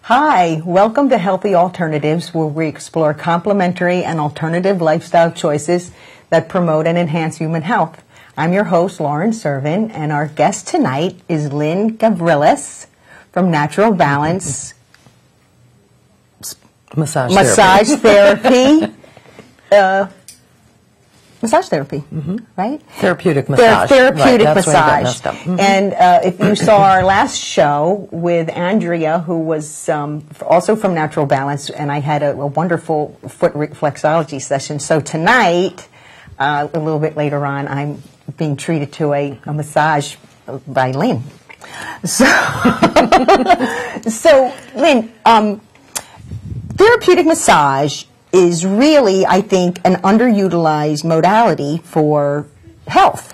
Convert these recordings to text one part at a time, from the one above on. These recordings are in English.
Hi, welcome to Healthy Alternatives, where we explore complementary and alternative lifestyle choices that promote and enhance human health. I'm your host, Lauren Serven, and our guest tonight is Lynn Gavrilis from Natural Balance Massage Therapy. Massage therapy, right? Therapeutic massage. Therapeutic right, massage. And if you saw our last show with Andrea, who was also from Natural Balance, and I had a wonderful foot reflexology session. So tonight, a little bit later on, I'm being treated to a massage by Lynn. So, so Lynn, therapeutic massage is really, I think, an underutilized modality for health.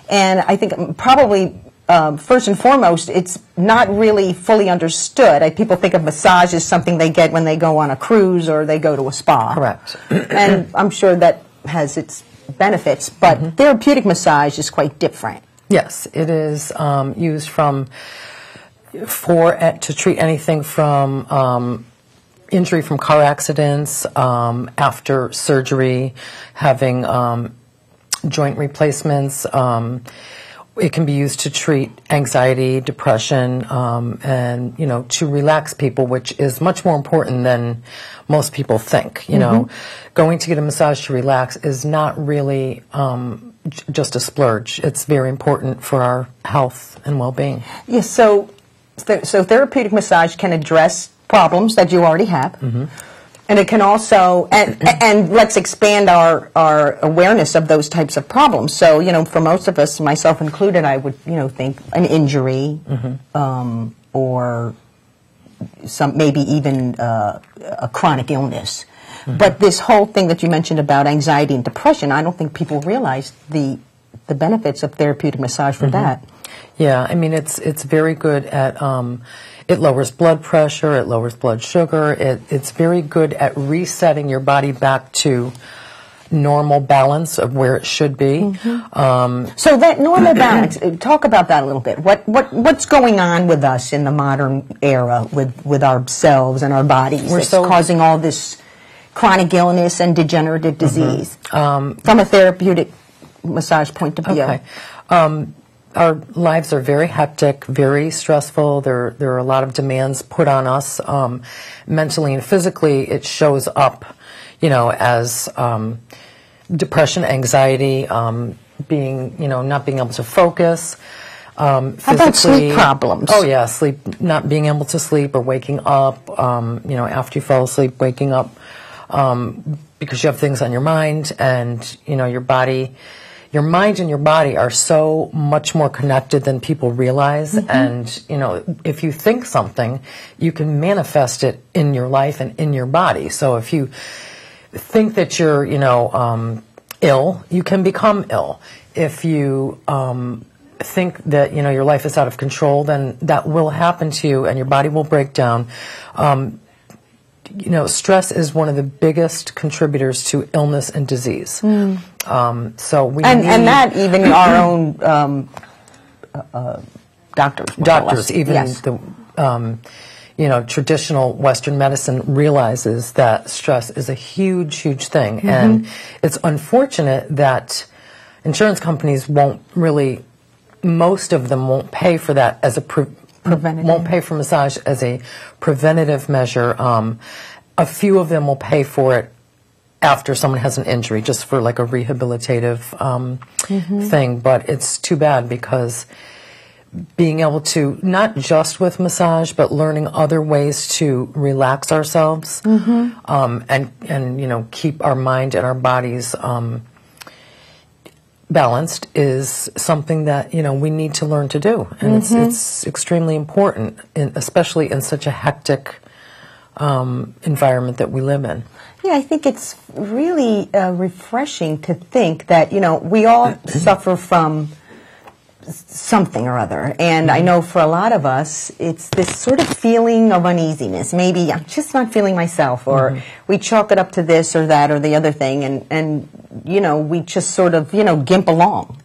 And I think probably, first and foremost, it's not really fully understood. People think of massage as something they get when they go on a cruise or they go to a spa. Correct. And I'm sure that has its benefits, but therapeutic massage is quite different. Yes, it is used to treat anything from injury from car accidents, after surgery, having joint replacements. It can be used to treat anxiety, depression, and, to relax people, which is much more important than most people think. Going to get a massage to relax is not really just a splurge. It's very important for our health and well-being. Yes, so therapeutic massage can address problems that you already have, and it can also, and let's expand our awareness of those types of problems. So, for most of us, myself included, I would, think an injury, or maybe even a chronic illness. But this whole thing that you mentioned about anxiety and depression, I don't think people realize the benefits of therapeutic massage for that. Yeah, I mean, it's very good at, it lowers blood pressure, it lowers blood sugar, it's very good at resetting your body back to normal balance of where it should be. So that normal balance, talk about that a little bit. What's going on with us in the modern era with ourselves and our bodies that's causing all this chronic illness and degenerative disease from a therapeutic massage point of view? Okay. Our lives are very hectic, very stressful. There are a lot of demands put on us mentally and physically. It shows up, as depression, anxiety, not being able to focus. How about sleep problems? Oh yeah, not being able to sleep or waking up. After you fall asleep, waking up because you have things on your mind, and your body. Your mind and your body are so much more connected than people realize, and if you think something, you can manifest it in your life and in your body. So if you think that you're ill, you can become ill. If you think that your life is out of control, then that will happen to you and your body will break down. Stress is one of the biggest contributors to illness and disease. So we and that even our own doctors, even the traditional Western medicine realizes that stress is a huge thing, and it's unfortunate that insurance companies most of them won't pay for that as a won't pay for massage as a preventative measure. A few of them will pay for it after someone has an injury, just for like a rehabilitative thing. But it's too bad, because being able to, not just with massage, but learning other ways to relax ourselves and keep our mind and our bodies balanced is something that we need to learn to do, and it's extremely important, especially in such a hectic environment that we live in. Yeah, I think it's really refreshing to think that, you know, we all suffer from something or other. And I know for a lot of us, it's this sort of feeling of uneasiness. Maybe I'm just not feeling myself, or we chalk it up to this or that or the other thing, and you know, we just sort of, you know, gimp along.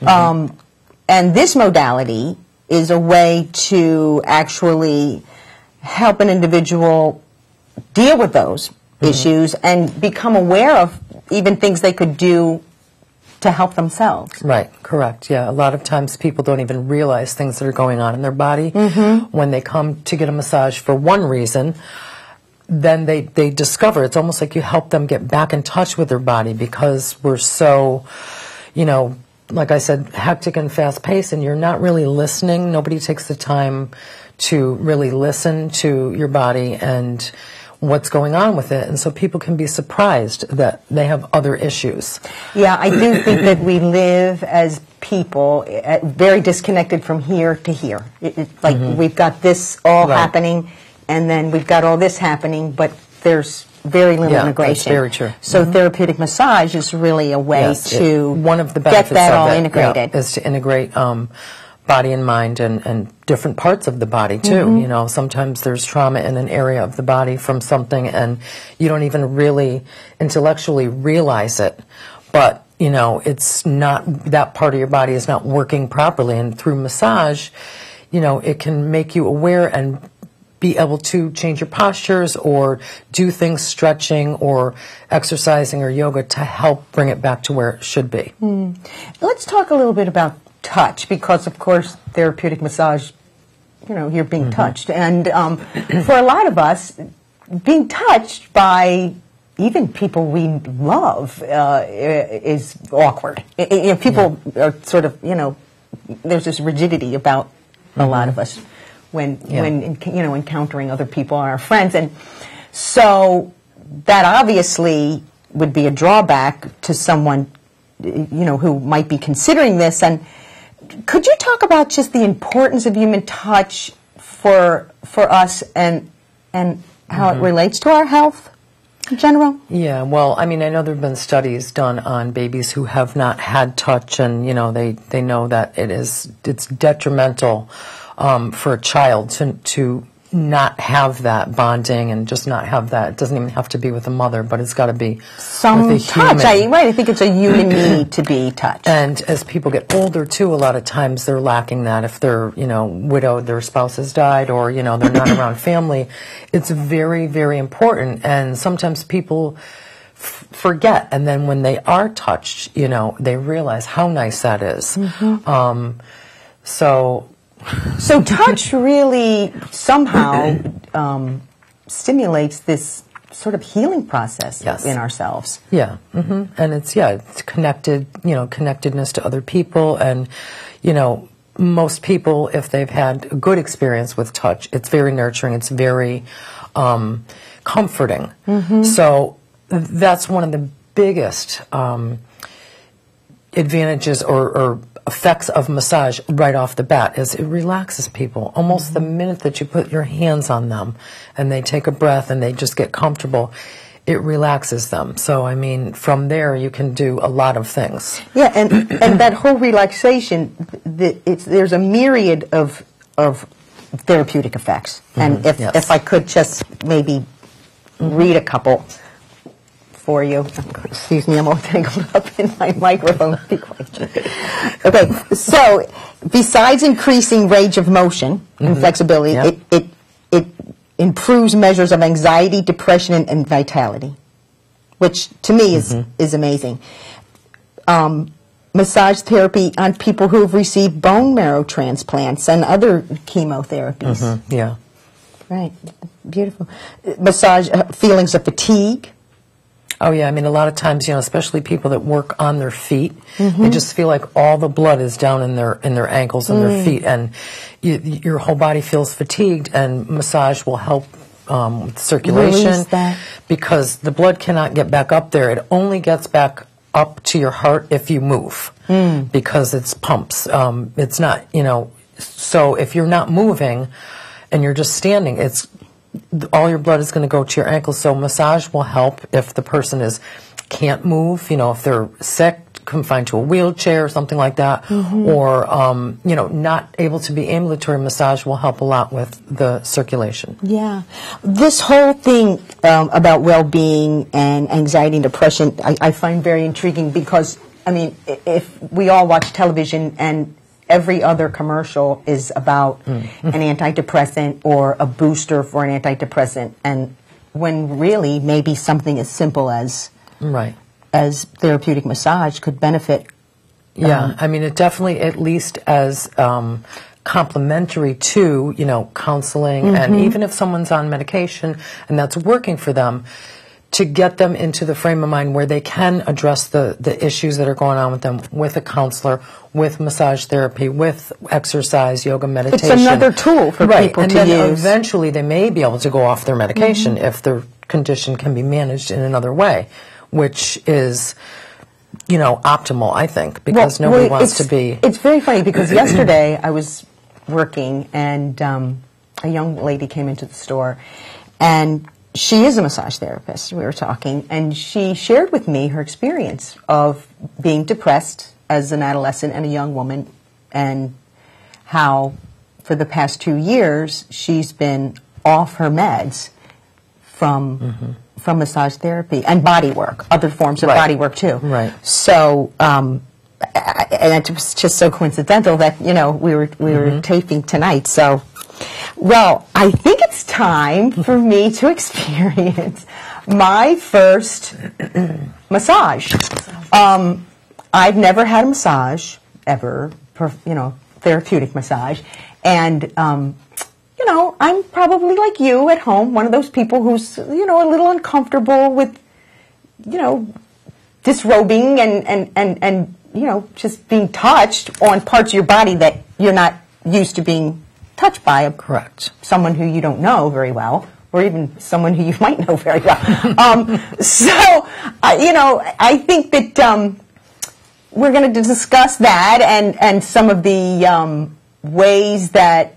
And this modality is a way to actually help an individual deal with those issues and become aware of even things they could do to help themselves. Right, correct, yeah. A lot of times people don't even realize things that are going on in their body. When they come to get a massage for one reason, then they discover, it's almost like you help them get back in touch with their body, because we're so, you know, like I said, hectic and fast-paced, and you're not really listening. Nobody takes the time to really listen to your body and what's going on with it, and so people can be surprised that they have other issues. Yeah, I do think that we live as people very disconnected from here to here. It's like we've got this all happening, and then we've got all this happening, but there's very little integration. That's very true. So therapeutic massage is really a way to one of the get benefits that of all it, integrated. is to integrate body and mind and different parts of the body too. You know, sometimes there's trauma in an area of the body from something, and you don't even really intellectually realize it, but you know, it's not, that part of your body is not working properly, and through massage, you know, it can make you aware and be able to change your postures or do things, stretching or exercising or yoga, to help bring it back to where it should be. Let's talk a little bit about touch, because of course therapeutic massage, you know, you're being touched, and for a lot of us, being touched by even people we love is awkward. You know, people are sort of, you know, there's this rigidity about a lot of us when you know, encountering other people and our friends, and so that obviously would be a drawback to someone, you know, who might be considering this. And could you talk about just the importance of human touch for us, and how it relates to our health in general? Yeah, well, I mean, I know there have been studies done on babies who have not had touch, and you know, they know that it's detrimental for a child to not have that bonding and just not have that. It doesn't even have to be with a mother, but it's got to be some with a touch. human. I think it's a human need to be touched. And as people get older too, a lot of times they're lacking that. If they're, you know, widowed, their spouse has died, or you know, they're not around family, it's very, very important. And sometimes people forget, and then when they are touched, you know, they realize how nice that is. So touch really somehow stimulates this sort of healing process in ourselves. Yeah, and it's connected, you know, connectedness to other people, and you know, most people, if they've had a good experience with touch, it's very nurturing, it's very comforting. So that's one of the biggest advantages or effects of massage right off the bat, is it relaxes people. Almost the minute that you put your hands on them and they take a breath and they just get comfortable, it relaxes them. So, I mean, from there you can do a lot of things. Yeah, and that whole relaxation, there's a myriad of therapeutic effects. And if I could just maybe read a couple for you. Excuse me, I'm all tangled up in my microphone. Be quiet. Okay, so besides increasing range of motion and flexibility, it improves measures of anxiety, depression, and vitality, which to me is amazing. Massage therapy on people who have received bone marrow transplants and other chemotherapies. Yeah. Right. Beautiful. Massage feelings of fatigue. Oh yeah, I mean, a lot of times, you know, especially people that work on their feet, they just feel like all the blood is down in their ankles and their feet, and your whole body feels fatigued, and massage will help with circulation, because the blood cannot get back up there. It only gets back up to your heart if you move, because it's pumps. It's not, you know, so if you're not moving and you're just standing, it's all your blood is going to go to your ankles. So massage will help if the person can't move, if they're sick, confined to a wheelchair or something like that, or, not able to be ambulatory. Massage will help a lot with the circulation. Yeah. This whole thing about well-being and anxiety and depression, I find very intriguing because, I mean, if we all watch television and every other commercial is about an antidepressant or a booster for an antidepressant, and when really maybe something as simple as therapeutic massage could benefit. Yeah, I mean, it definitely, at least as complementary to, counseling, and even if someone's on medication and that's working for them, to get them into the frame of mind where they can address the issues that are going on with them with a counselor, with massage therapy, with exercise, yoga, meditation. It's another tool for people and to then use. Eventually they may be able to go off their medication if their condition can be managed in another way, which is, optimal, I think, because nobody wants to be... It's very funny because yesterday I was working and a young lady came into the store, and she is a massage therapist. We were talking, and she shared with me her experience of being depressed as an adolescent and a young woman, and how for the past 2 years she's been off her meds from massage therapy and body work, other forms of body work too. Right. So, and it was just so coincidental that we were taping tonight. So, well, I think it's time for me to experience my first massage. I've never had a massage ever, therapeutic massage, and I'm probably like you at home, one of those people who's a little uncomfortable with disrobing and just being touched on parts of your body that you're not used to being touched by. Someone who you don't know very well, or even someone who you might know very well. I think that we're going to discuss that and some of the ways that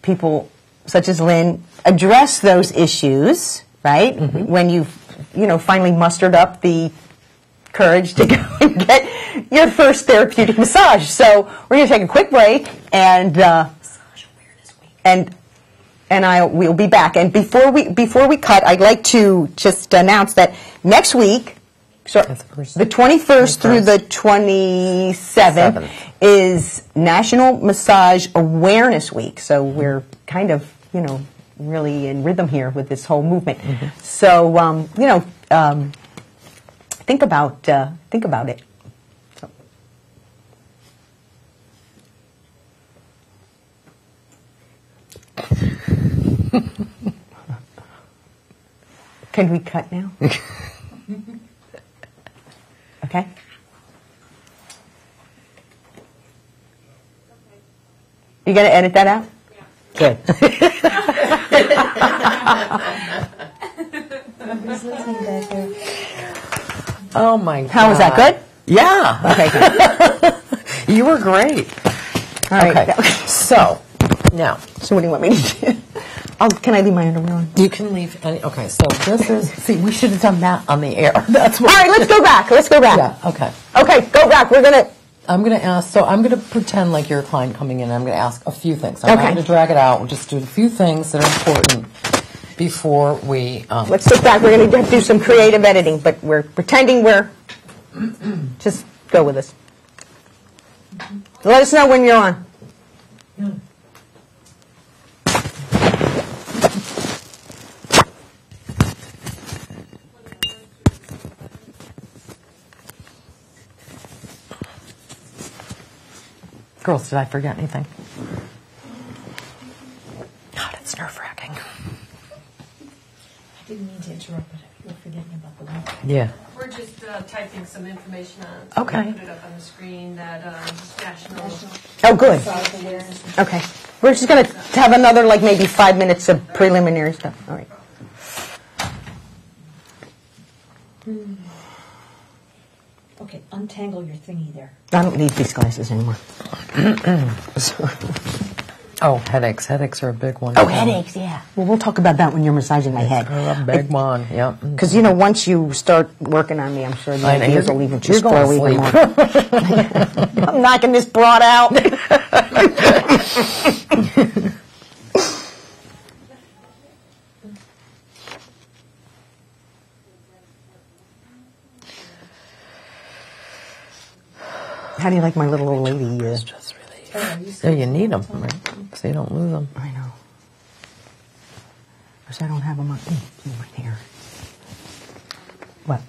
people such as Lynn address those issues, right? When you've finally mustered up the courage to go and get your first therapeutic massage. So we're going to take a quick break, and we'll be back. And before we cut, I'd like to just announce that next week, the 21st through the 27th is National Massage Awareness Week. So we're kind of, really in rhythm here with this whole movement. So, think about it. So. Can we cut now? Okay. You gonna edit that out? Yeah. Good. Oh my God. How was that? Good? Yeah. Okay, good. You were great. All right. Okay. So, now. So what do you want me to do? Can I leave my underwear on? You can leave any. Okay, so this is. See, we should have done that on the air. That's what. All right, let's go back. Yeah. Okay. Okay, go back. I'm gonna ask. So I'm gonna pretend like you're a client coming in. I'm gonna ask a few things. I'm not gonna drag it out. We'll just do a few things that are important before we. Let's sit back. We're gonna do some creative editing, but we're pretending we're. Just go with us. Let us know when you're on. Yeah. Girls, did I forget anything? God, it's nerve-wracking. I didn't mean to interrupt, but you were forgetting about the link. Yeah. We're just typing some information on. So Okay. we'll put it up on the screen that national. Oh, good. Okay. We're just going to have another, maybe 5 minutes of preliminary stuff. All right. Okay, untangle your thingy there. I don't need these glasses anymore. Oh, headaches. Headaches are a big one. Oh, headaches, yeah. Well, we'll talk about that when you're massaging my head. A big one, yeah. Because, you know, once you start working on me, I'm sure the ideas will even just you're grow going even to more. I'm knocking this broad out. How do you like my little old lady? It's just really... Yeah, you need them, right? So you don't lose them. I know. Because I don't have them on my hair. What?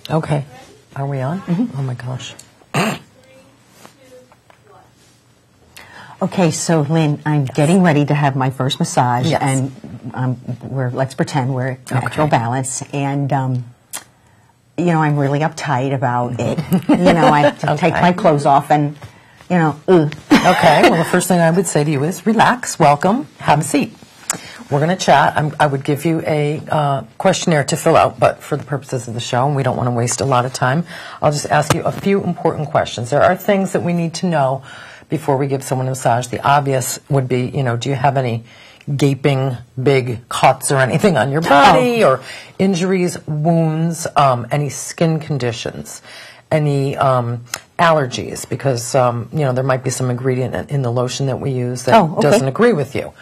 Okay. Are we on? Oh my gosh. Okay, so Lynn, I'm getting ready to have my first massage, Yes. and let's pretend we're at natural balance, and you know, I'm really uptight about it. You know, I have to take my clothes off, and you know, Okay, well, the first thing I would say to you is relax, welcome, have a seat. We're going to chat. I would give you a questionnaire to fill out, but for the purposes of the show, and we don't want to waste a lot of time, I'll just ask you a few important questions. There are things that we need to know before we give someone a massage. The obvious would be, you know, do you have any gaping big cuts or anything on your body, or injuries, wounds, any skin conditions, any allergies, because, you know, there might be some ingredient in the lotion that we use that doesn't agree with you.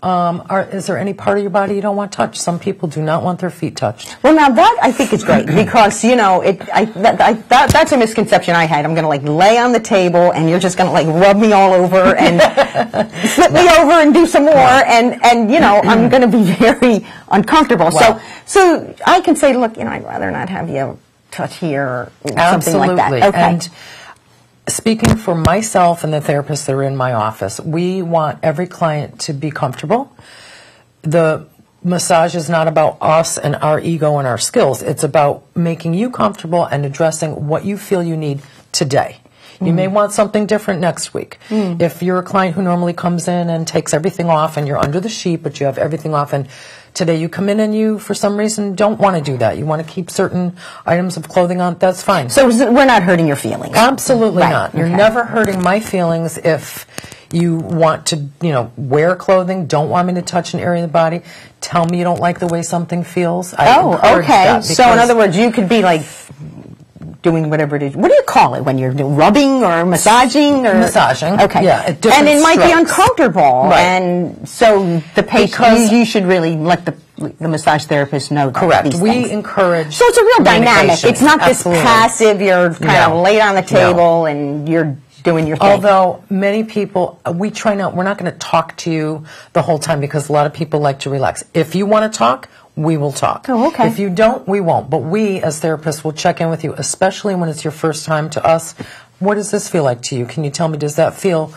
Is there any part of your body you don't want touched? Some people do not want their feet touched. well, now that I think is great because you know that's a misconception I had. I'm going to like lay on the table and you're just going to like rub me all over and flip me over and do some more and you know I'm going to be very uncomfortable. Well, so I can say, look, you know, I'd rather not have you touch here or something like that. Absolutely. Okay. And speaking for myself and the therapists that are in my office, we want every client to be comfortable. The massage is not about us and our ego and our skills. It's about making you comfortable and addressing what you feel you need today. You may want something different next week. If you're a client who normally comes in and takes everything off and you're under the sheet, but you have everything off, and today you come in and you, for some reason, don't want to do that. You want to keep certain items of clothing on, that's fine. So we're not hurting your feelings. Absolutely Right, not. You're okay. never hurting my feelings if you want to, you know, wear clothing, don't want me to touch an area of the body, tell me you don't like the way something feels. I encourage okay. that So in because- other words, you could be like doing whatever it is. What do you call it when you're doing rubbing or massaging or Massaging. Okay. Yeah, at different and it might be strokes. uncomfortable, Right. and so the patient Because- you should really let the massage therapist know that. Correct. These We things. encourage So it's a real dynamic. communication. It's not this Absolutely. passive. You're kind of No. laid on the No. table and you're doing your thing. Although many people, we're not going to talk to you the whole time because a lot of people like to relax. If you want to talk, we will talk. Oh, okay. If you don't, we won't. But we, as therapists, will check in with you, especially when it's your first time to us. What does this feel like to you? Can you tell me, does that feel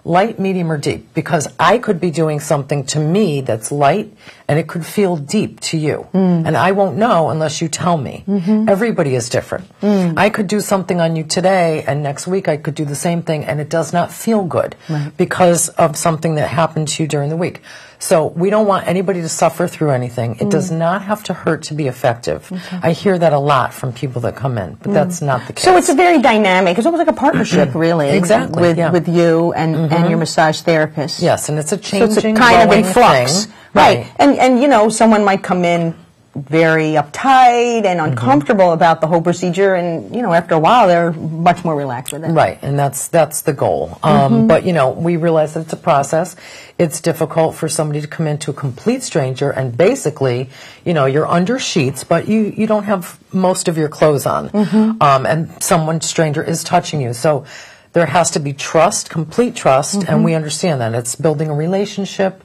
light, medium, or deep? Because I could be doing something to me that's light, and it could feel deep to you. And I won't know unless you tell me. Everybody is different. I could do something on you today, and next week I could do the same thing, and it does not feel good because of something that happened to you during the week. So we don't want anybody to suffer through anything. It does not have to hurt to be effective. I hear that a lot from people that come in, but that's not the case. So it's a very dynamic. It's almost like a partnership, really. Exactly, With yeah. with you and your massage therapist. Yes, and it's a So changing, it's a kind of growing in flux, thing. right? And you know, someone might come in very uptight and uncomfortable about the whole procedure, and you know, after a while, they're much more relaxed with it. Right, and that's the goal. But you know, we realize that it's a process. It's difficult for somebody to come into a complete stranger and basically, you know, you're under sheets, but you don't have most of your clothes on, and someone stranger is touching you. So there has to be trust, complete trust, and we understand that it's building a relationship,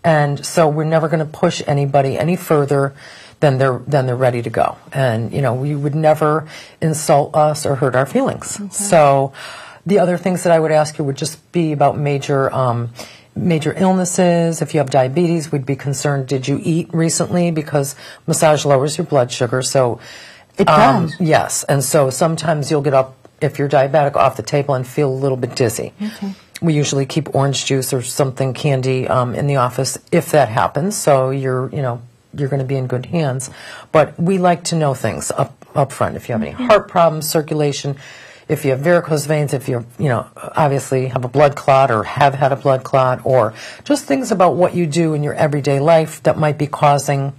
and so we're never going to push anybody any further than they're ready to go. And you know, we would never insult us or hurt our feelings. So the other things that I would ask you would just be about major major illnesses. If you have diabetes, we'd be concerned, did you eat recently? Because massage lowers your blood sugar. So It does. Yes. And so sometimes you'll get up, if you're diabetic, off the table and feel a little bit dizzy. Okay. We usually keep orange juice or something, candy, in the office if that happens. So you're going to be in good hands. But we like to know things up front. If you have any heart problems, circulation, if you have varicose veins, if you obviously have a blood clot or have had a blood clot, or just things about what you do in your everyday life that might be causing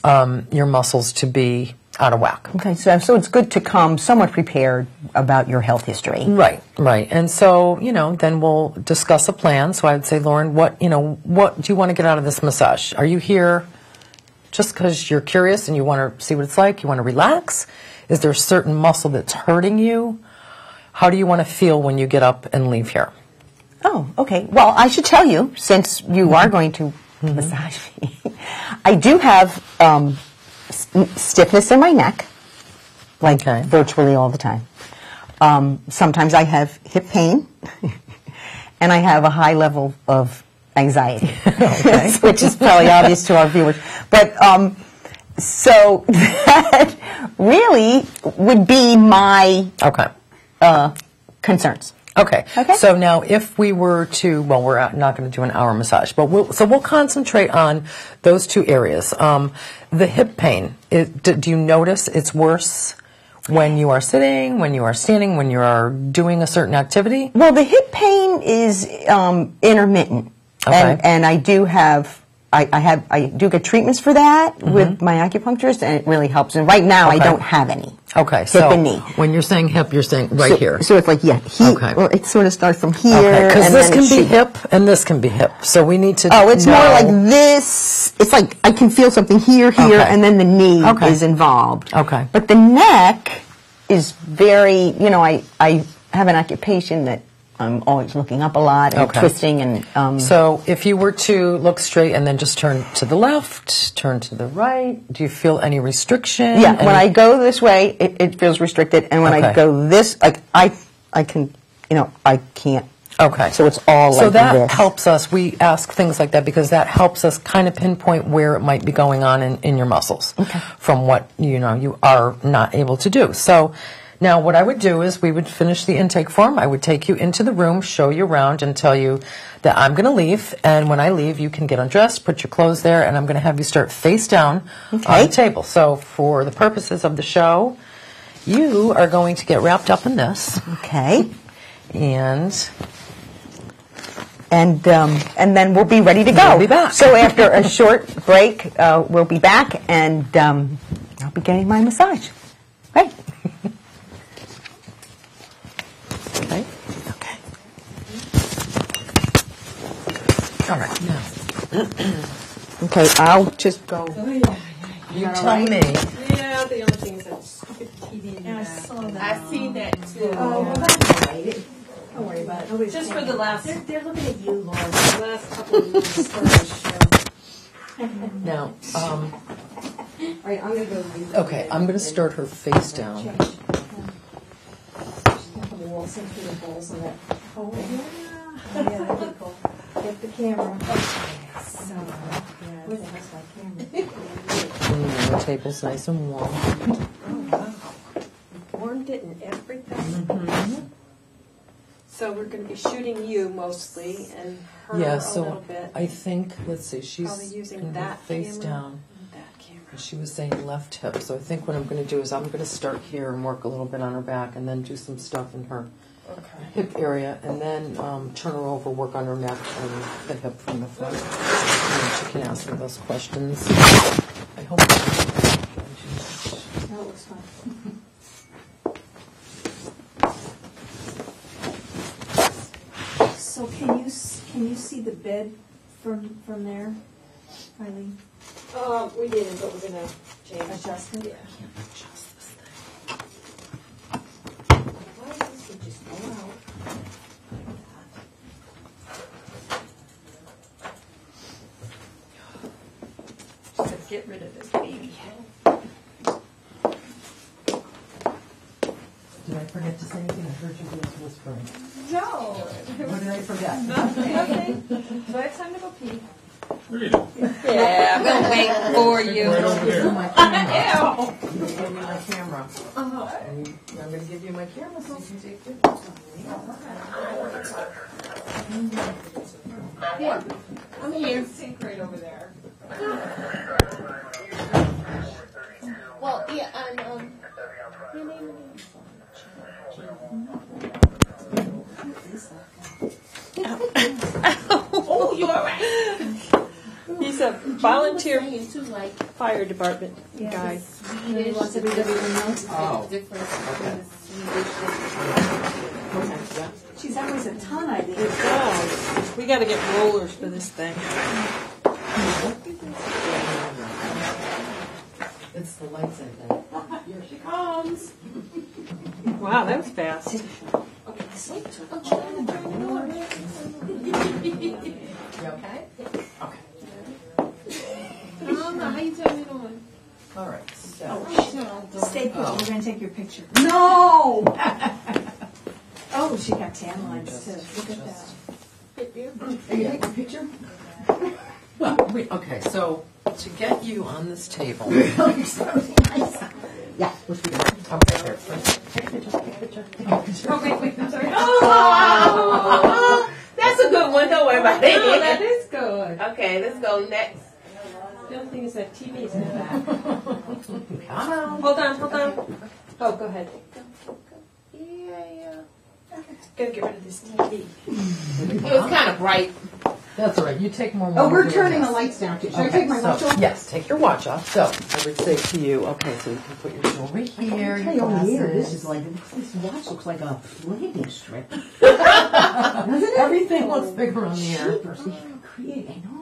your muscles to be out of whack. Okay, so it's good to come somewhat prepared about your health history. Right. And so, then we'll discuss a plan. So I would say, Lauren, what do you want to get out of this massage? Are you here just because you're curious and you want to see what it's like? You want to relax? Is there a certain muscle that's hurting you? How do you want to feel when you get up and leave here? Oh, okay. Well, I should tell you, since you are going to massage me, I do have stiffness in my neck, like virtually all the time. Sometimes I have hip pain, and I have a high level of anxiety, which is probably obvious to our viewers. But so that really would be my concerns. Okay. So now, if we were to, well, we're not going to do an hour massage, but we'll concentrate on those two areas. The hip pain, do you notice it's worse when you are sitting, when you are standing, when you are doing a certain activity? Well, the hip pain is intermittent, and I do have. I do get treatments for that with my acupuncturist, and it really helps. And right now, I don't have any. Okay, hip and knee. When you're saying hip, you're saying right here. So it's like, well, it sort of starts from here. Because this can be hip, and this can be hip. So we need to it's more like this. It's like I can feel something here, and then the knee is involved. Okay. But the neck is very, I have an occupation that I'm always looking up a lot and twisting and. So if you were to look straight and then just turn to the left, turn to the right, do you feel any restriction? Yeah, when I go this way, it feels restricted, and when I go this, like I can, I can't. Okay. So it's all like this. So that helps us. We ask things like that because that helps us kind of pinpoint where it might be going on in your muscles from what you are not able to do. So. Now, what I would do is we would finish the intake form. I would take you into the room, show you around, and tell you that I'm going to leave. And when I leave, you can get undressed, put your clothes there, and I'm going to have you start face down on the table. So for the purposes of the show, you are going to get wrapped up in this. Okay. And then we'll be ready to go. We'll be back. So after a short break, we'll be back, and I'll be getting my massage. Right. Okay. All right. Now. Okay, I'll just go. You tell me. Yeah, the only thing is that stupid TV. I saw that. I've seen that too. Oh, well, that's all right. Don't worry about it. Nobody's Just for the last, They're looking at you, Lauren. the last couple of years for the show. Now, All right, I'm going to go. okay, I'm going to start her face down. The walls into the balls of that. Oh, yeah. Yeah, that'd be cool. Get the camera. So, where the heck's my camera? The table's nice and warm. Oh, wow. Warmed it and everything. So we're going to be shooting you mostly and her a little bit. I think, let's see, she's Probably using gonna be that face camera. down. That camera. She was saying left hip, so I think what I'm going to do is I'm going to start here and work a little bit on her back and then do some stuff in her hip area and then turn her over, work on her neck and the hip from the front. And she can ask me those questions. I hope That looks fun. So can you see the bed from there, Eileen? We didn't, but we're going to change. Adjust it? Yeah. Why does this just go out? Just get rid of this baby. Did I forget to say anything? I heard you guys whispering. No. What did I forget? Nothing. So I have time to go pee. Yeah, we'll wait for you. Right over there. My camera. Ew. You give me my camera. And I'm going to give you my camera so you can take your Yeah. I'm here. Sink right over there. Well, yeah, and your name Oh, you all right? He's a volunteer like fire department guy. Swedish, everyone knows Oh. the difference between the Swedish and She's always a ton of ideas. Wow. We got to get rollers for this thing. It's the lights, I think. Here she comes. Wow, that was fast. okay, sleep to it. You okay? Okay. How you turn it on? All right. So. Stay put. We're going to take your picture. No! Oh, she got tan lines too. Look at that. Are you taking a picture? Well, okay, so to get you on this table. Yeah, let's do that. Okay, here. Take a picture. Take a picture. Oh, wait, I'm sorry. Oh, that's a good one. Don't worry about it. Oh, that is good. Okay, let's go next. The only thing is that TV is in the back. Hold on. Oh, go ahead. Yeah. Gotta get rid of this TV. It was kind of bright. That's all right. You take more. Oh, we're doing turning this. the lights down too. Should I Okay, take my watch off? Yes, take your watch off. So I would say to you, okay, so you can put your jewelry here. Hey, Your over here, glasses. this is like, this watch looks like a landing strip. Doesn't it? Everything looks bigger on the air. Jeepers, you can create, I know.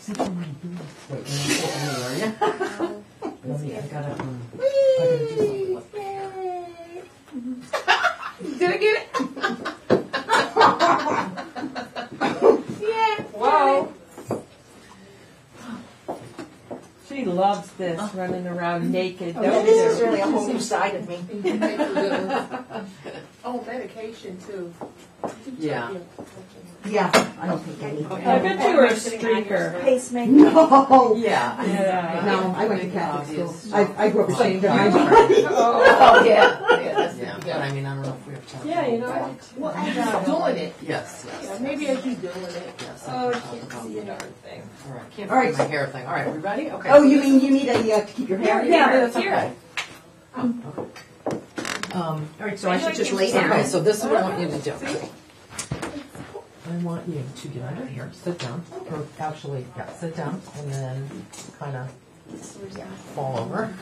Wait, you're not taking me, are you? Let me, I gotta do something. Did I get it? Yeah. Whoa. She loves this, running around naked. Oh, Don't this you? is really a whole new side of me. Oh, medication too. Yeah. Yeah, I don't think I need I that. bet you were a streaker. Pacemaker? No. Yeah. Yeah. No, I went to Catholic school. I grew up ashamed of Oh, my Oh, yeah. Yeah, but I mean, I don't know if we have time. Yeah, you know, I did too. Well, I keep doing it. Yes, yes. Yeah, maybe I keep doing it. Yes. Oh, I can't see a darn thing. All right, can't All right. find my hair thing. All right, we ready? Okay. Oh, you mean you need to keep your hair? Yeah, that's Here. okay. All right, so I should just lay down. Okay, so this is what I want you to do. I want you to get under here, sit down, or actually, yeah, sit down, and then kind of fall over.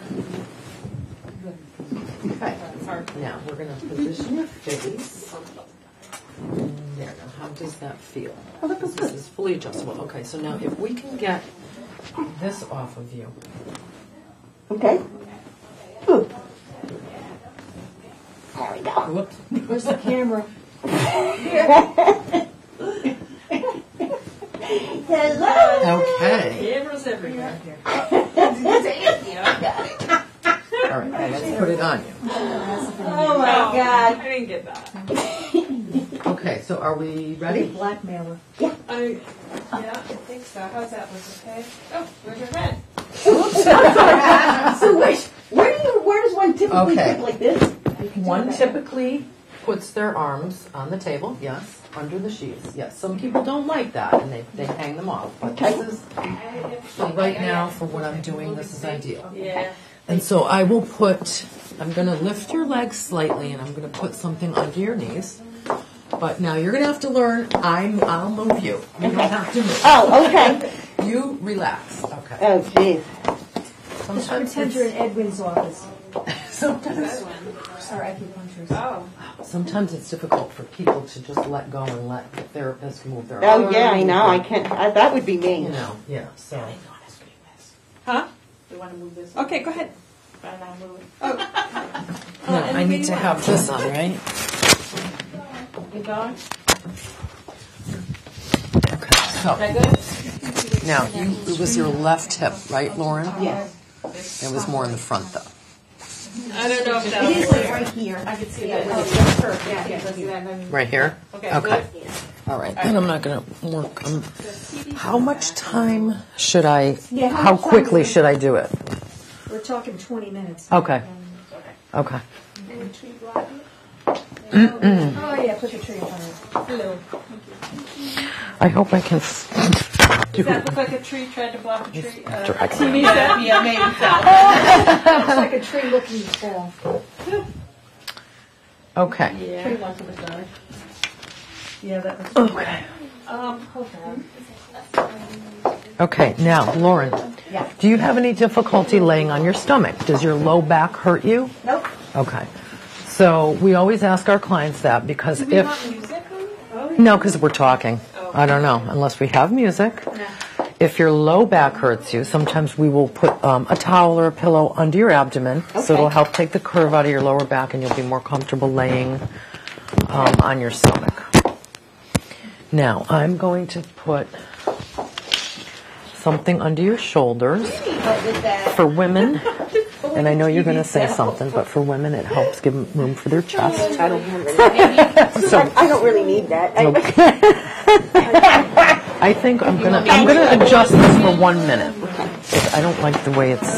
Okay, now we're going to position your face. There, now how does that feel? Oh, that feels good. This is fully adjustable. Okay, so now if we can get this off of you. Okay. Ooh. Whoops. Where's the camera? Hello. Okay. Cameras everywhere here. All right, now let's put it on you. Oh my God. I didn't get that. Okay, so are we ready? Blackmailer. Yeah, I think so. How's that look, okay? Oh, where's your head? So where does one typically Okay. sit like this? One typically puts their arms on the table, yes, under the sheets. Yes, some people don't like that and they hang them off. But this is, so right now for what I'm doing, this is ideal. Yeah. And so I'm going to lift your legs slightly and I'm going to put something under your knees. But now you're going to have to learn, I'll move you. You don't have to move. Oh, okay. You relax. Okay. Oh, jeez. Sometimes Pretend you're in Edwin's office. sometimes Our acupuncturist. Oh. Sometimes it's difficult for people to just let go and let the therapist move their Oh arms. yeah, I know. I can't. That would be me. You know, yeah. So Huh? You want to move this? Okay, go ahead. And I move it. Oh. no, I need to have this on, right? You going? Okay. So That good? now it was your left hip, right, Lauren? Yes. It was more in the front though. I don't know if that It is will like work. right here. I can see that. That's perfect. Yeah, let's do that. Then Right here? Okay. Okay. All right. Then I'm not going to work. How much time should I, Yeah, how much time quickly do we- should I do it? We're talking 20 minutes. Okay. Okay. any tree blocking. Oh, yeah, put the tree in front of it. Hello. I hope I can do Does that it. look like a tree tried to block a tree? Direct. TV set? Yeah, maybe so. Looks like a tree looking to fall. Okay. Tree wants to die. Yeah, that was. Okay. Hold on. Okay. Now, Lauren, Yeah. do you have any difficulty laying on your stomach? Does your low back hurt you? Nope. Okay. So we always ask our clients that because Do we if... want music on? No, because we're talking. I don't know, unless we have music. If your low back hurts you, sometimes we will put a towel or a pillow under your abdomen, so it'll help take the curve out of your lower back, and you'll be more comfortable laying on your stomach. Now, I'm going to put something under your shoulders. For women, and I know you're going to say something, but for women it helps give them room for their chest. I don't I don't really need that. I think I'm gonna adjust this for 1 minute. I don't like the way it's.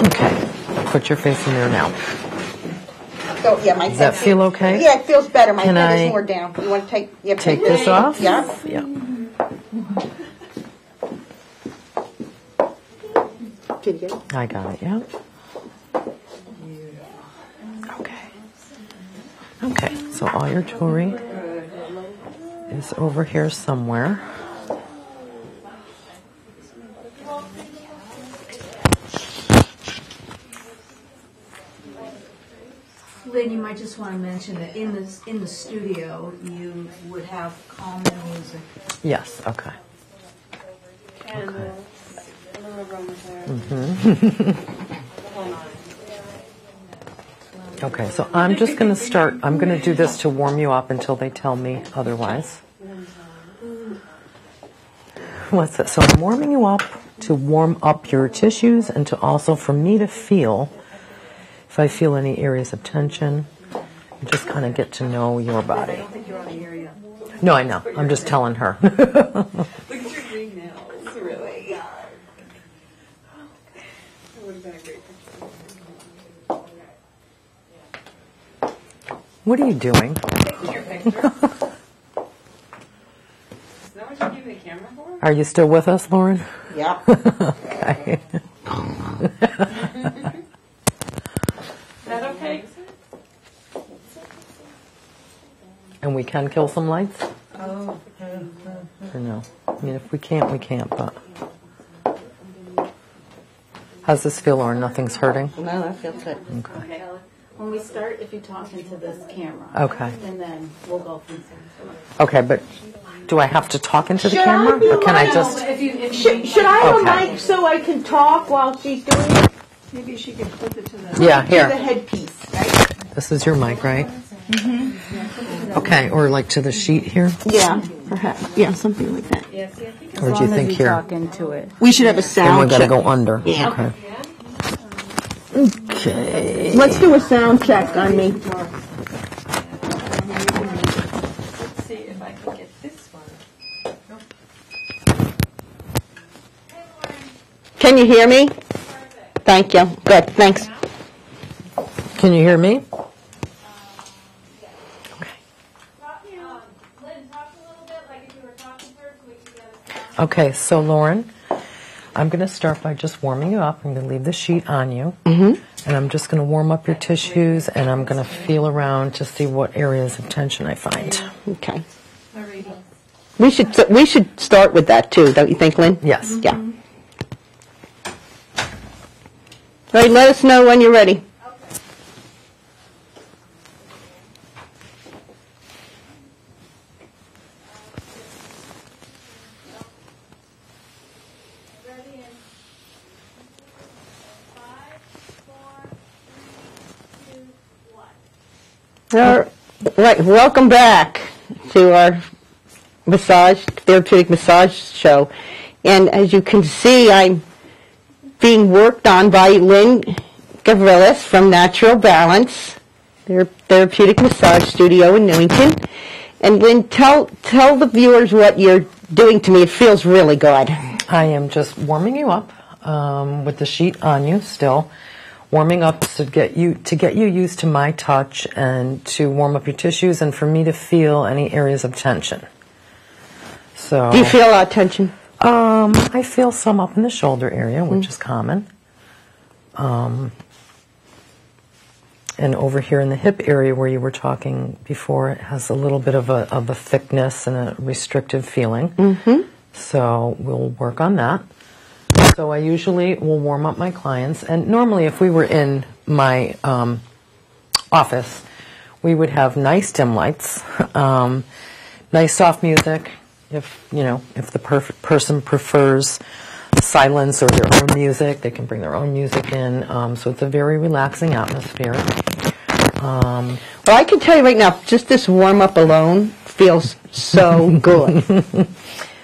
Okay, put your face in there now. So, yeah, my Does that feel okay? Yeah, it feels better. My Can head I is more down. You want to take Take this off? Yeah. Yeah. Can you get it? I got it. Yeah. Okay. Okay. So all your jewelry is over here somewhere. Lynn, you might just want to mention that in the studio, you would have calming music. Yes. Okay. And a little aromatherapy. Okay, so I'm just going to start, I'm going to do this to warm you up until they tell me otherwise. What's that? So I'm warming you up to warm up your tissues and to also for me to feel if I feel any areas of tension, and just kind of get to know your I body. don't think you're on the area. No, I know. I'm just telling her. Look at your green nails, really. That would have been a great picture. What are you doing? Taking your picture. Is that what you gave the camera for? Are you still with us, Lauren? Yeah. Okay. Is that okay? And we can kill some lights? Or no? I mean, if we can't, we can't, but... How's this feel, Lauren? Nothing's hurting? No, that feels good. Okay. When we start, if you talk into this camera. Okay. And then we'll go from there. Okay, but do I have to talk into the camera? Or can I just... Should I have Okay. a mic so I can talk while she's doing it? Maybe she could flip it to the... Yeah, The here. headpiece, right? This is your mic, right? Mm-hmm. Okay, or like to the sheet here? Yeah, perhaps. Yeah, something like that. Yeah, see, I think Or do you think here? Talk into it. We should have a Then sound we gotta check. go under. Yeah. Okay. Okay. Let's do a sound check on me. let's see if I can get this one. Can you hear me? Thank you. Good, thanks. Can you hear me? Okay, so Lauren, I'm going to start by just warming you up. I'm going to leave the sheet on you. Mm-hmm. And I'm just going to warm up your tissues, and I'm going to feel around to see what areas of tension I find. Okay. We should start with that too, don't you think, Lynn? Yes. Yeah. All right, let us know when you're ready. All right, welcome back to our therapeutic massage show. And as you can see, I'm being worked on by Lynn Gavrilis from Natural Balance, their therapeutic massage studio in Newington. And Lynn, tell the viewers what you're doing to me. It feels really good. I am just warming you up with the sheet on you still. Warming up to get you used to my touch and to warm up your tissues and for me to feel any areas of tension. So, do you feel a lot of tension? I feel some up in the shoulder area, which is common. And over here in the hip area where you were talking before, it has a little bit of a thickness and a restrictive feeling. Mm-hmm. So we'll work on that. So I usually will warm up my clients, and normally if we were in my office, we would have nice dim lights, nice soft music. If the person prefers silence or their own music, they can bring their own music in. So it's a very relaxing atmosphere. Well, I can tell you right now, just this warm up alone feels so good.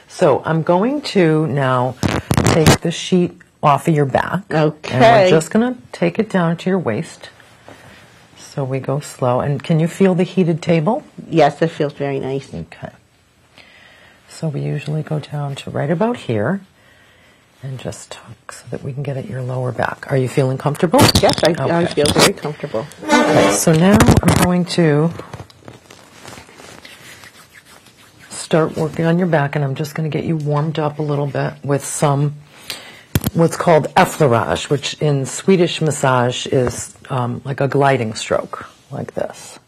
So I'm going to now take the sheet off of your back. Okay. And we're just going to take it down to your waist. So we go slow. And can you feel the heated table? Yes, it feels very nice. Okay. So we usually go down to right about here and just tuck so that we can get at your lower back. Are you feeling comfortable? Yes, I feel very comfortable. Okay, so now I'm going to start working on your back, and I'm just going to get you warmed up a little bit with some what's called effleurage, which in Swedish massage is like a gliding stroke, like this.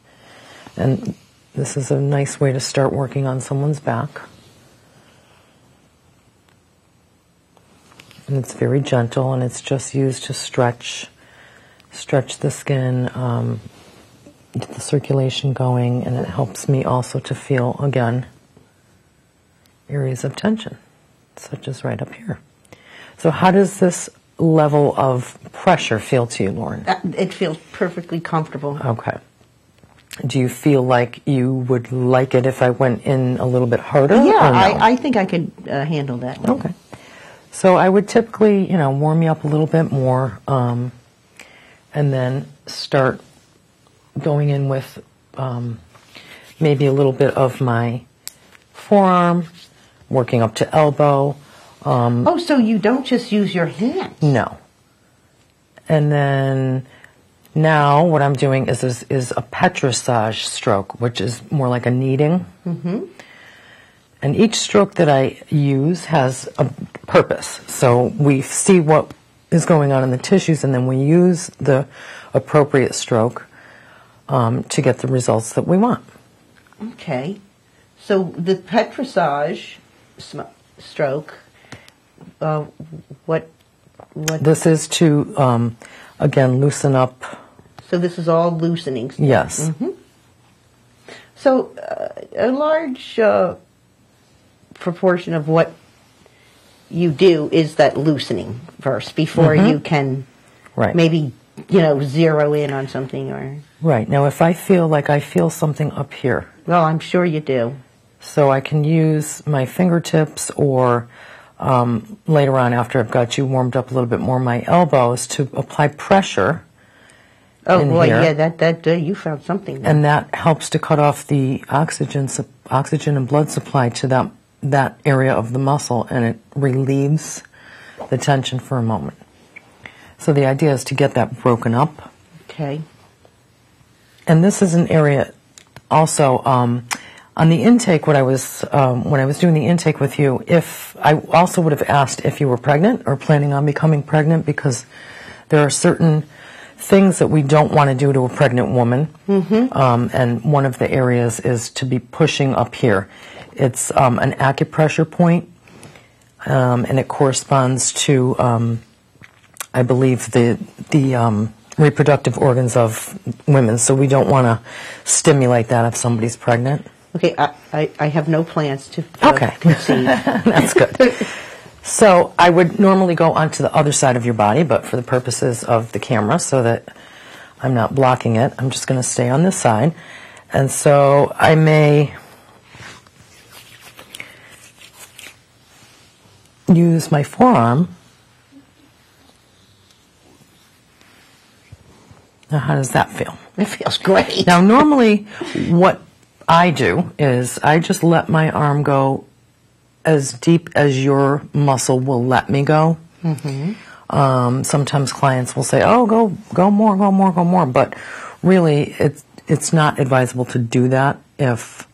And this is a nice way to start working on someone's back. And it's very gentle, and it's just used to stretch the skin, get the circulation going, and it helps me also to feel, again, areas of tension, such as right up here. So how does this level of pressure feel to you, Lauren? It feels perfectly comfortable. Okay. Do you feel like you would like it if I went in a little bit harder? Yeah, or no? I think I could handle that. Okay. So I would typically, warm you up a little bit more, and then start going in with maybe a little bit of my forearm, working up to elbow. So you don't just use your hands? No. And then now what I'm doing is a petrissage stroke, which is more like a kneading. Mm-hmm. And each stroke that I use has a purpose. So we see what is going on in the tissues, and then we use the appropriate stroke to get the results that we want. Okay. So the petrissage stroke, what? This is to, again, loosen up. So this is all loosening stuff. Yes. Mm-hmm. So a large proportion of what you do is that loosening first before you can maybe zero in on something or right. Now if I feel like I feel something up here, well, I'm sure you do, so I can use my fingertips or later on after I've got you warmed up a little bit more, my elbows to apply pressure. Oh boy, here. yeah, that you found something there. And that helps to cut off the oxygen and blood supply to that area of the muscle, and it relieves the tension for a moment. So the idea is to get that broken up. Okay. And this is an area also on the intake. When I was doing the intake with you, if I also would have asked if you were pregnant or planning on becoming pregnant, because there are certain things that we don't want to do to a pregnant woman. Mm-hmm. And one of the areas is to be pushing up here. It's an acupressure point, and it corresponds to, I believe, the reproductive organs of women. So we don't want to stimulate that if somebody's pregnant. Okay, I have no plans to conceive. That's good. So I would normally go onto the other side of your body, but for the purposes of the camera, so that I'm not blocking it, I'm just going to stay on this side. And so I may use my forearm Now, how does that feel? It feels great. Now, normally, what I do is I just let my arm go as deep as your muscle will let me go. Sometimes clients will say, "Oh, go more, go more, go more," but really, it's not advisable to do that if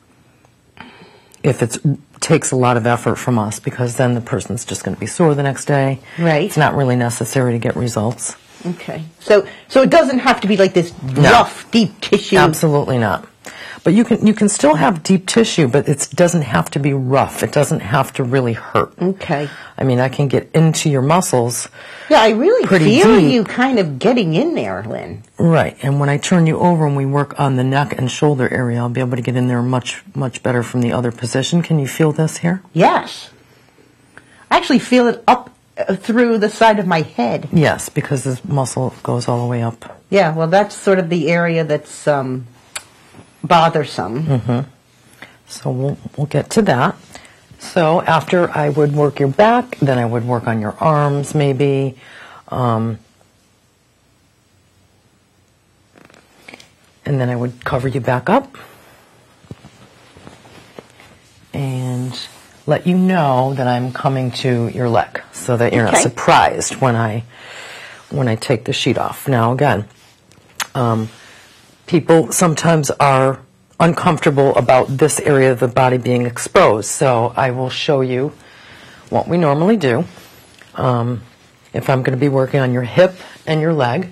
it takes a lot of effort from us, because then the person's just going to be sore the next day. Right. It's not really necessary to get results. Okay. So it doesn't have to be like this rough, deep tissue. Absolutely not. But you can still have deep tissue, but it doesn't have to be rough. It doesn't have to really hurt. Okay. I mean, I can get into your muscles. Yeah, I really pretty feel deep. you kind of getting in there, Lynn. Right. And when I turn you over and we work on the neck and shoulder area, I'll be able to get in there much, much better from the other position. Can you feel this here? Yes. I actually feel it up through the side of my head. Yes, because this muscle goes all the way up. Yeah, well, that's sort of the area that's bothersome. So we'll get to that. So after I would work your back, then I would work on your arms maybe. And then I would cover you back up and let you know that I'm coming to your leg, so that you're not surprised when I take the sheet off. Now again, people sometimes are uncomfortable about this area of the body being exposed, so I will show you what we normally do. If I'm going to be working on your hip and your leg,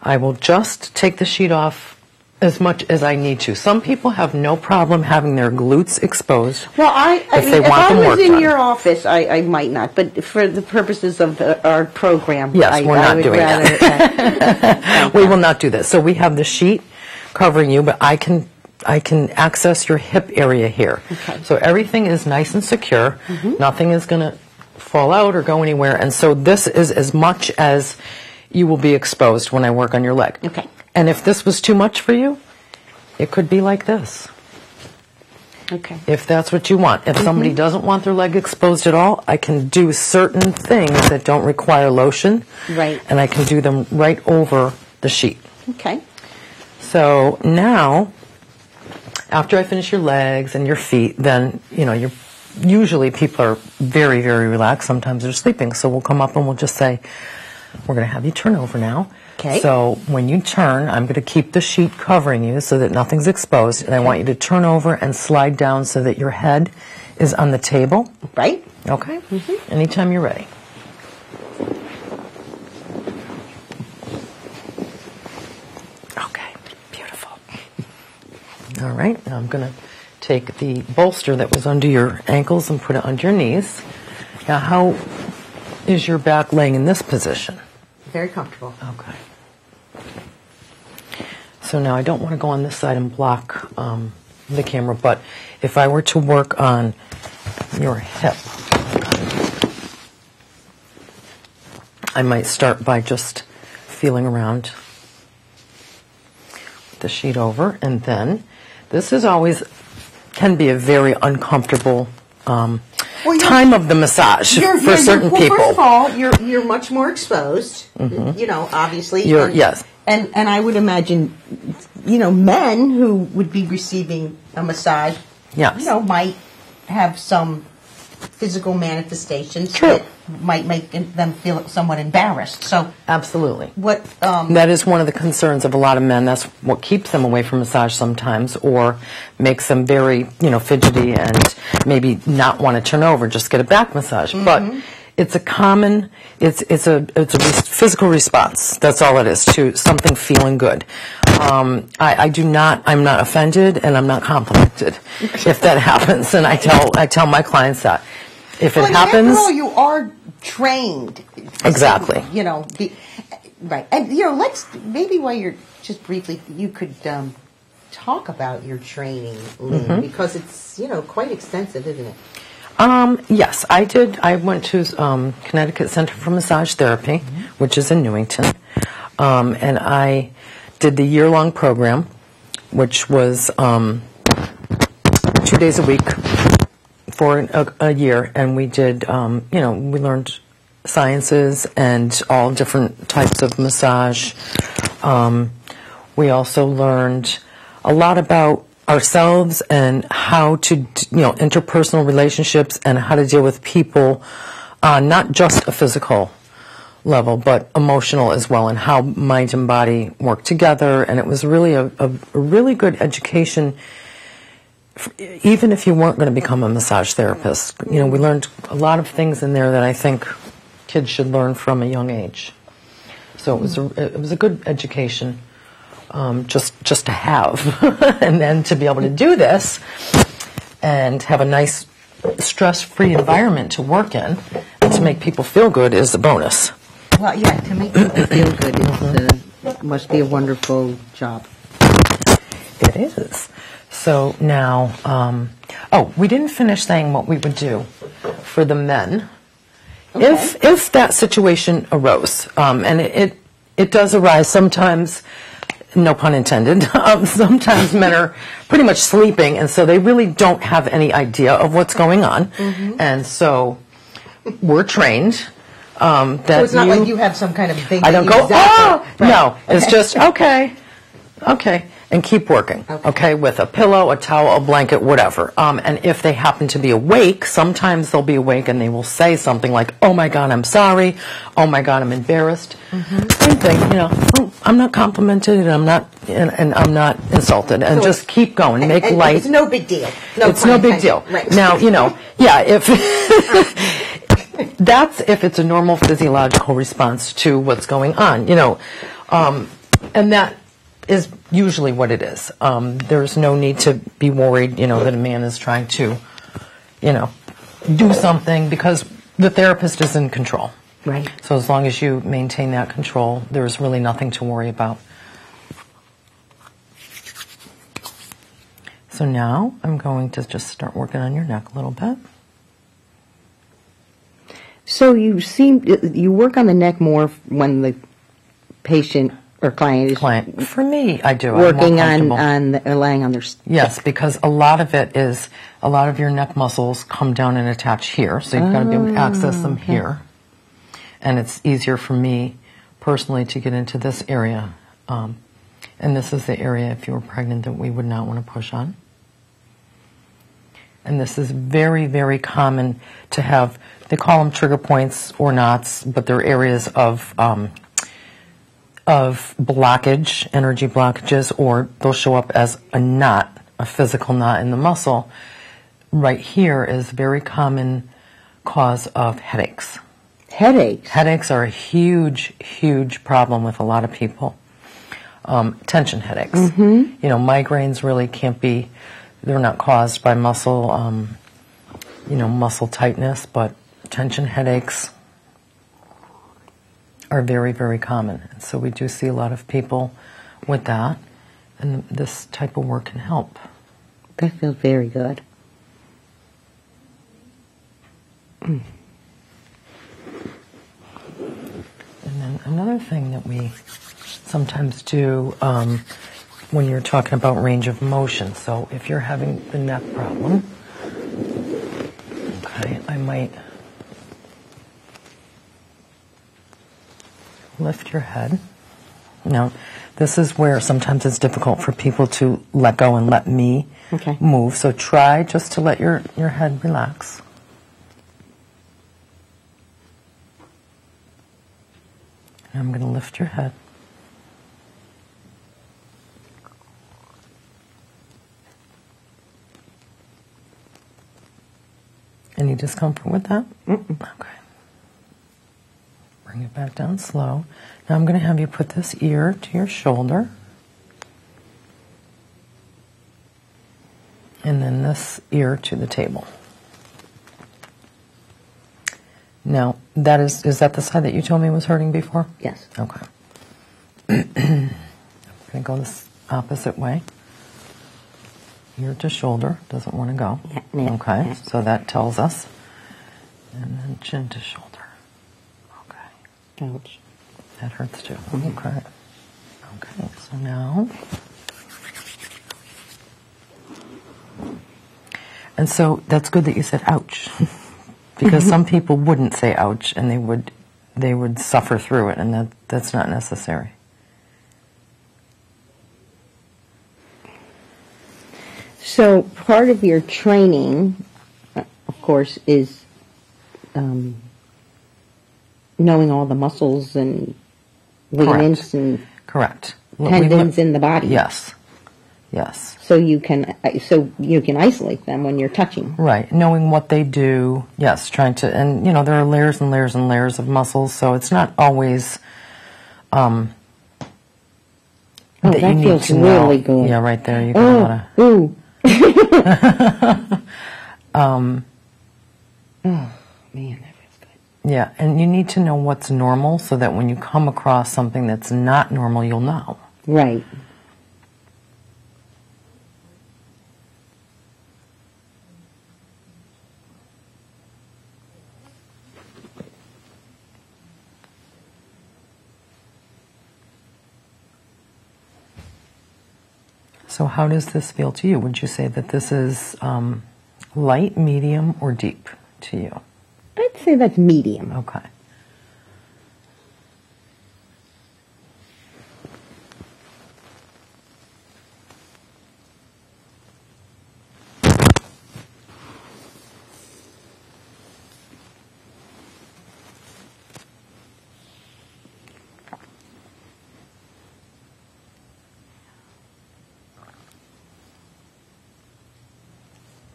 I will just take the sheet off as much as I need to. Some people have no problem having their glutes exposed. Well, if I was in your office, I might not, but for the purposes of our program, yes, we're not doing that. We will not do this. So we have the sheet covering you, but I can access your hip area here. Okay. So everything is nice and secure. Nothing is going to fall out or go anywhere. And so this is as much as you will be exposed when I work on your leg. Okay. And if this was too much for you, it could be like this. Okay. If that's what you want. If somebody doesn't want their leg exposed at all, I can do certain things that don't require lotion. Right. And I can do them right over the sheet. Okay. So now, after I finish your legs and your feet, then, usually people are very, very relaxed. Sometimes they're sleeping. So we'll come up and we'll just say, we're going to have you turn over now. Okay. So when you turn, I'm going to keep the sheet covering you so that nothing's exposed. And I want you to turn over and slide down so that your head is on the table. Right. Okay? Anytime you're ready. Okay. Beautiful. All right. Now I'm going to take the bolster that was under your ankles and put it under your knees. Now, how is your back laying in this position? Very comfortable. Okay. So now I don't want to go on this side and block the camera, but if I were to work on your hip, I might start by just feeling around the sheet over, and then this is always can be a very uncomfortable time of the massage for certain people. First of all, you're much more exposed. Obviously. Yes. And I would imagine, men who would be receiving a massage, yes, might have some physical manifestations True. that might make them feel somewhat embarrassed. So absolutely. That is one of the concerns of a lot of men. That's what keeps them away from massage sometimes, or makes them very, fidgety and maybe not want to turn over, just get a back massage. But it's a common, it's a physical response. That's all it is to something feeling good. I'm not offended and I'm not complimented if that happens. And I tell my clients that if it happens, after all, you are trained. Exactly. Right. And let's maybe while you're just briefly, you could talk about your training, Lynn, because it's quite extensive, isn't it? Yes, I did. I went to Connecticut Center for Massage Therapy, which is in Newington, and I did the year-long program, which was 2 days a week for a year, and we did, we learned sciences and all different types of massage. We also learned a lot about ourselves and how to, interpersonal relationships and how to deal with people, not just a physical level, but emotional as well, and how mind and body work together. And it was really a really good education, even if you weren't going to become a massage therapist. We learned a lot of things in there that I think kids should learn from a young age. So it was a good education, just to have, and then to be able to do this and have a nice stress-free environment to work in and to make people feel good is a bonus. Well, yeah, to make people feel good must be a wonderful job. It is. So now, we didn't finish saying what we would do for the men. Okay. If that situation arose, and it does arise sometimes, no pun intended, sometimes men are pretty much sleeping, and so they really don't have any idea of what's going on. Mm-hmm. And so we're trained. So it's not like you have some kind of thing. I don't go, right. No, it's just, okay, and keep working, okay, with a pillow, a towel, a blanket, whatever. And if they happen to be awake, sometimes they'll be awake and they will say something like, oh my God, I'm sorry, oh my God, I'm embarrassed. Mm-hmm. Same thing, I'm not complimented and I'm not insulted, and so just keep going, make light. It's no big deal. It's no big deal. Right. Now, if... That's if it's a normal physiological response to what's going on, and that is usually what it is. There's no need to be worried, that a man is trying to, do something, because the therapist is in control. Right. So as long as you maintain that control, there's really nothing to worry about. So now I'm going to just start working on your neck a little bit. So you work on the neck more when the patient or client is For me, I do. working on laying on their. Yes, because a lot of your neck muscles come down and attach here, so you've got to be able to access them here, and it's easier for me personally to get into this area, and this is the area, if you were pregnant, that we would not want to push on. And this is very, very common to have. They call them trigger points or knots, but they're areas of blockage, energy blockages, or they'll show up as a knot, a physical knot in the muscle. Right here is a very common cause of headaches. Headaches? Headaches are a huge, huge problem with a lot of people. Tension headaches. Mm-hmm. Migraines really can't be, they're not caused by muscle, muscle tightness, but tension headaches are very, very common. And so we do see a lot of people with that, and this type of work can help. That feels very good. And then another thing that we sometimes do when you're talking about range of motion. So if you're having the neck problem, I might lift your head. Now, this is where sometimes it's difficult for people to let go and let me move. So try just to let your head relax. And I'm going to lift your head. Any discomfort with that? Mm-mm. Okay. Bring it back down slow. Now I'm going to have you put this ear to your shoulder. And then this ear to the table. Now, is that the side that you told me was hurting before? Yes. Okay. I'm going to go this opposite way. Ear to shoulder, doesn't want to go. Yeah. Okay, so that tells us. And then chin to shoulder. Okay. Ouch. That hurts too. Mm-hmm. Okay. Okay, so now. And so that's good that you said ouch. Because some people wouldn't say ouch and they would suffer through it, and that's not necessary. So part of your training, of course, is knowing all the muscles and ligaments and Correct. tendons in the body. Yes. Yes. So you can isolate them when you're touching. Right. Knowing what they do. Yes. Trying to, and you know, there are layers and layers and layers of muscles, so it's not always that that you need feels to know. really good. Yeah, right there. You got a lot of. Ooh. Oh man, that feels good. Yeah, and you need to know what's normal so that when you come across something that's not normal, you'll know. Right. So how does this feel to you? Would you say that this is light, medium, or deep to you? I'd say that's medium. Okay.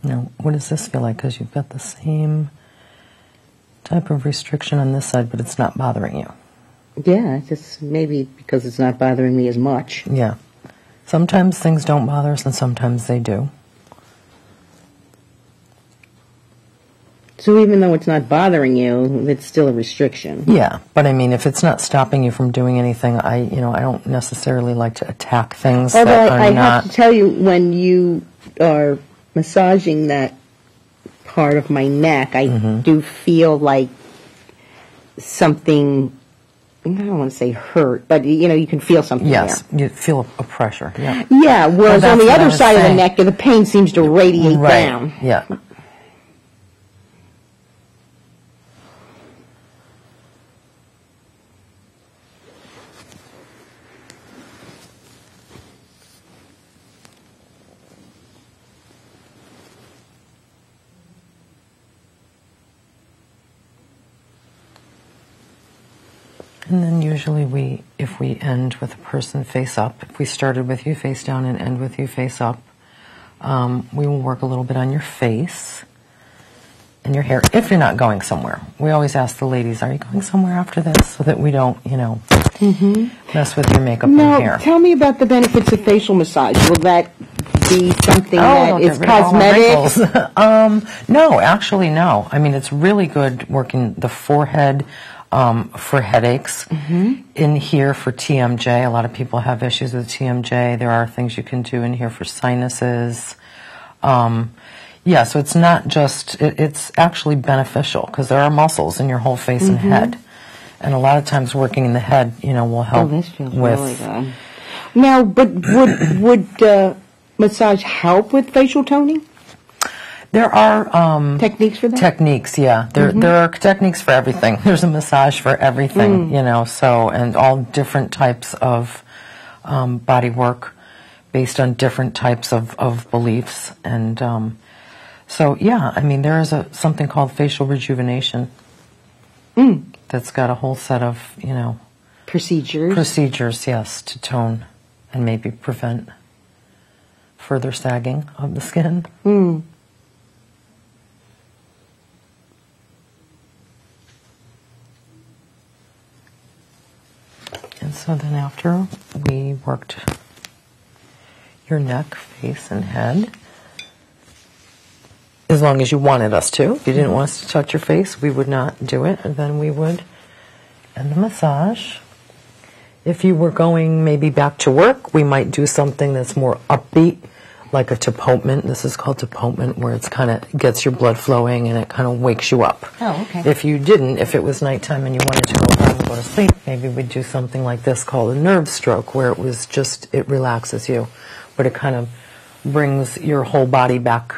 Now, what does this feel like? Because you've got the same type of restriction on this side, but it's not bothering you. Yeah, just maybe because it's not bothering me as much. Yeah. Sometimes things don't bother us, and sometimes they do. So even though it's not bothering you, it's still a restriction. Yeah, but I mean, if it's not stopping you from doing anything, I don't necessarily like to attack things Although that are I not. have to tell you, when you are massaging that part of my neck, I do feel like something, I don't want to say hurt, but you can feel something Yes, there. you feel a pressure. Yeah. Yeah, whereas Well, on the that's what I other was side of the saying. neck, the pain seems to radiate Right. down. Yeah. And then usually if we end with a person face up, if we started with you face down and end with you face up, we will work a little bit on your face and your hair, if you're not going somewhere. We always ask the ladies, are you going somewhere after this? So that we don't, mess with your makeup and Now, hair. tell me about the benefits of facial massage. Will that be something that don't is get rid of all my cosmetic? wrinkles. No, actually, no. I mean, it's really good working the forehead for headaches. In here for TMJ. A lot of people have issues with TMJ. There are things you can do in here for sinuses. Yeah, so it's not just, it's actually beneficial because there are muscles in your whole face and head. And a lot of times working in the head, will help Oh, this feels with... really good. Now, but would massage help with facial toning? There are Techniques for that? techniques, yeah. There are techniques for everything. There's a massage for everything, so, and all different types of body work based on different types of beliefs. And so, yeah, I mean, there is something called facial rejuvenation that's got a whole set of, procedures, yes, to tone and maybe prevent further sagging of the skin. And so then after we worked your neck, face, and head, as long as you wanted us to. If you didn't want us to touch your face, we would not do it, and then we would end the massage. If you were going maybe back to work, we might do something that's more upbeat, like a tapotement. This is called tapotement, where it's kind of gets your blood flowing and it kind of wakes you up. Oh, okay. If you didn't, if it was nighttime and you wanted to go home and go to sleep, maybe we'd do something like this called a nerve stroke, where it was just, it relaxes you, but it kind of brings your whole body back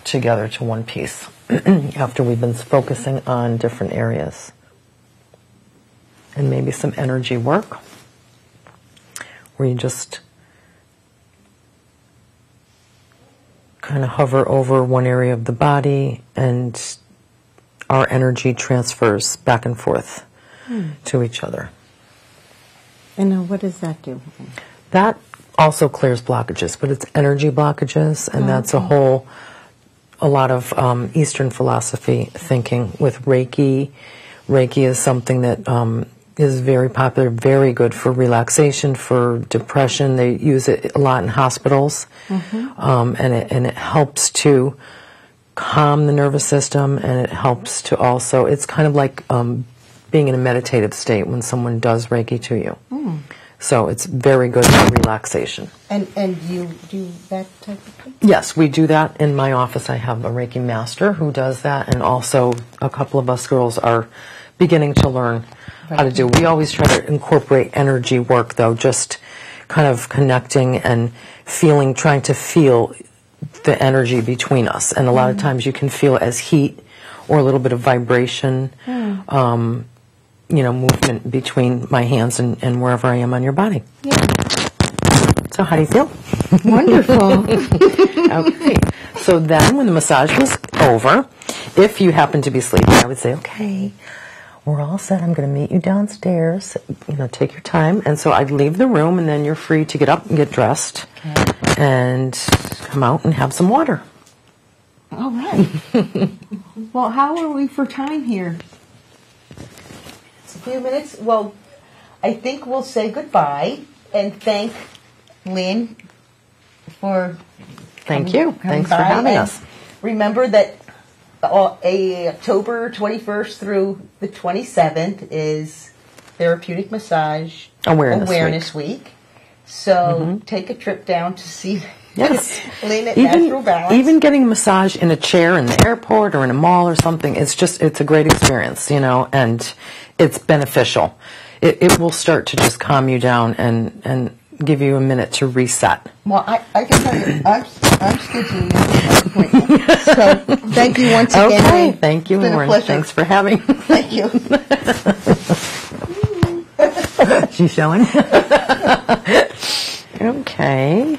together to one piece after we've been focusing on different areas. And maybe some energy work, where you just kind of hover over one area of the body, and our energy transfers back and forth to each other. And what does that do? That also clears blockages, but it's energy blockages, and that's a lot of Eastern philosophy thinking with Reiki. Reiki is something that is very popular, very good for relaxation, for depression. They use it a lot in hospitals, and it helps to calm the nervous system, and it helps to also, it's kind of like being in a meditative state when someone does Reiki to you. So it's very good for relaxation. And you do that type of thing? Yes, we do that in my office. I have a Reiki master who does that, and also a couple of us girls are beginning to learn how to do. We always try to incorporate energy work, though, just kind of connecting and feeling, trying to feel the energy between us. And a lot of times you can feel it as heat or a little bit of vibration, movement between my hands and wherever I am on your body. Yeah. So how do you feel? Wonderful. Okay. So then when the massage was over, if you happen to be sleeping, I would say, okay, we're all set. I'm going to meet you downstairs. Take your time. And so I'd leave the room, and then you're free to get up and get dressed and come out and have some water. All right. Well, how are we for time here? It's a few minutes. Well, I think we'll say goodbye and thank Lynn for Thank you. Thanks for having us. Remember that October 21st through the 27th is Therapeutic Massage Awareness Week. So take a trip down to see Lynn at Natural Balance. Even getting a massage in a chair in the airport or in a mall or something, it's a great experience, and it's beneficial. It will start to just calm you down and give you a minute to reset. Well, I can tell you, I'm scheduling an appointment. So thank you once again. Okay, thank you, It's been a Lauren. pleasure. Thanks for having me. Thank you. She's showing. Okay.